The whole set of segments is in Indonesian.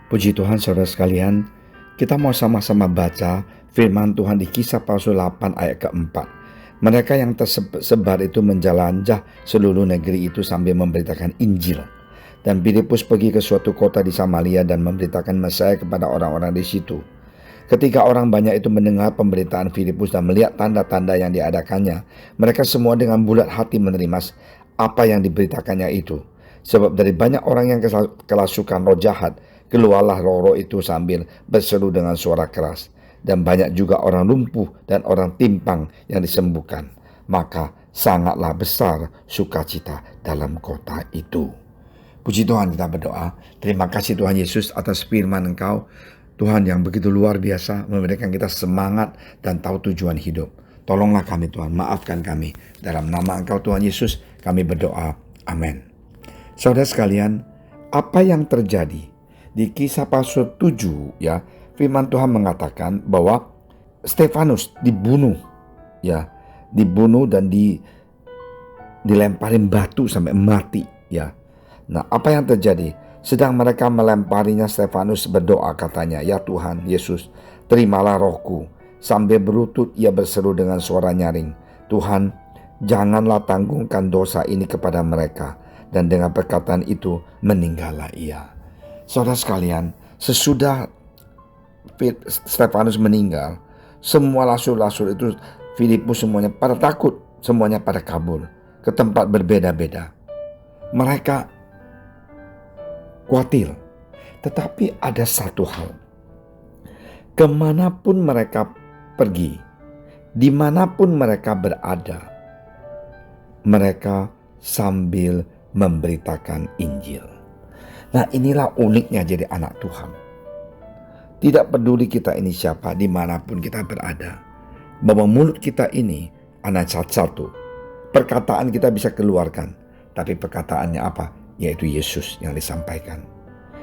Puji Tuhan saudara sekalian, kita mau sama-sama baca firman Tuhan di Kisah para Rasul 8 ayat keempat. Mereka yang tersebar itu menjelajah seluruh negeri itu sambil memberitakan Injil. Dan Filipus pergi ke suatu kota di Samaria dan memberitakan Mesias kepada orang-orang di situ. Ketika orang banyak itu mendengar pemberitaan Filipus dan melihat tanda-tanda yang diadakannya, mereka semua dengan bulat hati menerima apa yang diberitakannya itu. Sebab dari banyak orang yang kerasukan roh jahat, keluarlah roh-roh itu sambil berseru dengan suara keras. Dan banyak juga orang lumpuh dan orang timpang yang disembuhkan. Maka sangatlah besar sukacita dalam kota itu. Puji Tuhan, kita berdoa. Terima kasih Tuhan Yesus atas firman Engkau. Tuhan yang begitu luar biasa memberikan kita semangat dan tahu tujuan hidup. Tolonglah kami Tuhan, maafkan kami. Dalam nama Engkau Tuhan Yesus kami berdoa. Amin. Saudara sekalian, apa yang terjadi di Kisah Pasal 7 ya, firman Tuhan mengatakan bahwa Stefanus dibunuh dan dilemparin batu sampai mati ya. Nah, apa yang terjadi? Sedang mereka melemparinya, Stefanus berdoa katanya, "Ya Tuhan Yesus, terimalah rohku." Sambil berlutut ia berseru dengan suara nyaring, "Tuhan, janganlah tanggungkan dosa ini kepada mereka." Dan dengan perkataan itu meninggallah ia. Saudara sekalian, sesudah Stefanus meninggal, semua rasul-rasul itu, Filipus semuanya pada takut, semuanya pada kabur ke tempat berbeda-beda. Mereka khawatir. Tetapi ada satu hal, kemanapun mereka pergi, dimanapun mereka berada, mereka sambil memberitakan Injil. Nah, inilah uniknya jadi anak Tuhan. Tidak peduli kita ini siapa, dimanapun kita berada, bahwa mulut kita ini hanya satu. Perkataan kita bisa keluarkan, tapi perkataannya apa? Yaitu Yesus yang disampaikan.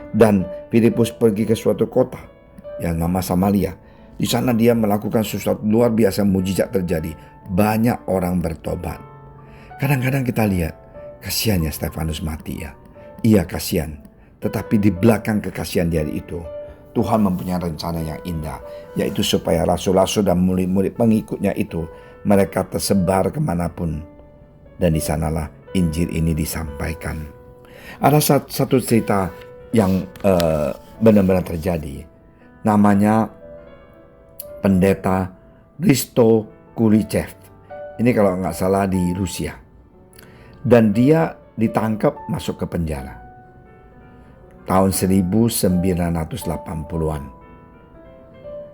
Dan Filipus pergi ke suatu kota yang nama Samaria. Di sana dia melakukan sesuatu luar biasa, mujizat terjadi. Banyak orang bertobat. Kadang-kadang kita lihat, kasihannya Stefanus mati ya. Iya kasihan. Tetapi di belakang kekasihan dia itu, Tuhan mempunyai rencana yang indah, yaitu supaya rasul-rasul dan murid-murid pengikutnya itu, mereka tersebar kemanapun. Dan di sanalah Injil ini disampaikan. Ada satu cerita yang benar-benar terjadi. Namanya pendeta Risto Kulichev. Ini kalau nggak salah di Rusia. Dan dia ditangkap, masuk ke penjara tahun 1980-an.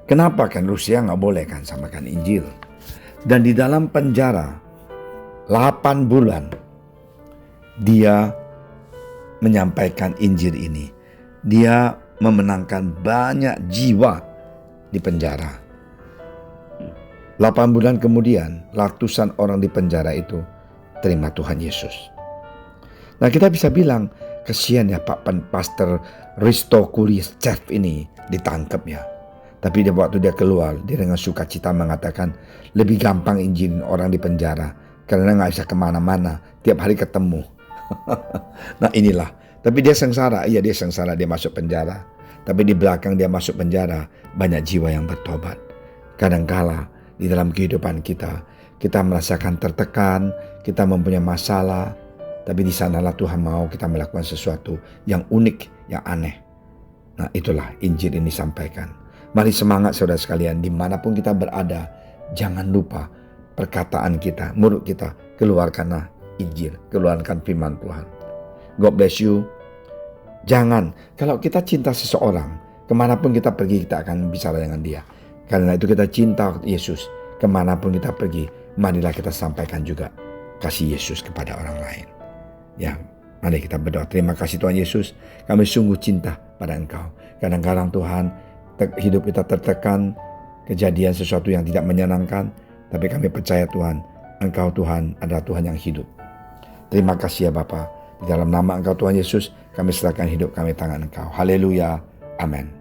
Kenapa? Kan Rusia nggak boleh kan samakan Injil. Dan di dalam penjara 8 bulan dia menyampaikan Injil ini. Dia memenangkan banyak jiwa di penjara. 8 bulan kemudian ratusan orang di penjara itu terima Tuhan Yesus. Nah, kita bisa bilang, kasihan ya Pak Pastor Risto Kulichev ini ditangkap ya. Tapi waktu dia keluar, dia dengan sukacita mengatakan, lebih gampang injilin orang di penjara karena gak bisa kemana-mana, tiap hari ketemu. Nah inilah, tapi dia sengsara, dia sengsara, dia masuk penjara. Tapi di belakang dia masuk penjara, banyak jiwa yang bertobat. Kadangkala di dalam kehidupan kita merasakan tertekan, kita mempunyai masalah, tapi di sanalah Tuhan mau kita melakukan sesuatu yang unik, yang aneh. Nah itulah Injil ini disampaikan. Mari semangat saudara sekalian, dimanapun kita berada, jangan lupa perkataan kita, mulut kita, keluarkanlah Injil, keluarkan firman Tuhan. God bless you. Jangan, kalau kita cinta seseorang, kemanapun kita pergi kita akan bicara dengan dia. Karena itu kita cinta Yesus, kemanapun kita pergi, marilah kita sampaikan juga kasih Yesus kepada orang lain. Ya, mari kita berdoa. Terima kasih Tuhan Yesus, kami sungguh cinta pada Engkau. Kadang-kadang Tuhan, hidup kita tertekan, kejadian sesuatu yang tidak menyenangkan, tapi kami percaya Tuhan, Engkau Tuhan adalah Tuhan yang hidup. Terima kasih ya Bapa. Di dalam nama Engkau Tuhan Yesus, kami serahkan hidup kami tangan Engkau. Haleluya. Amin.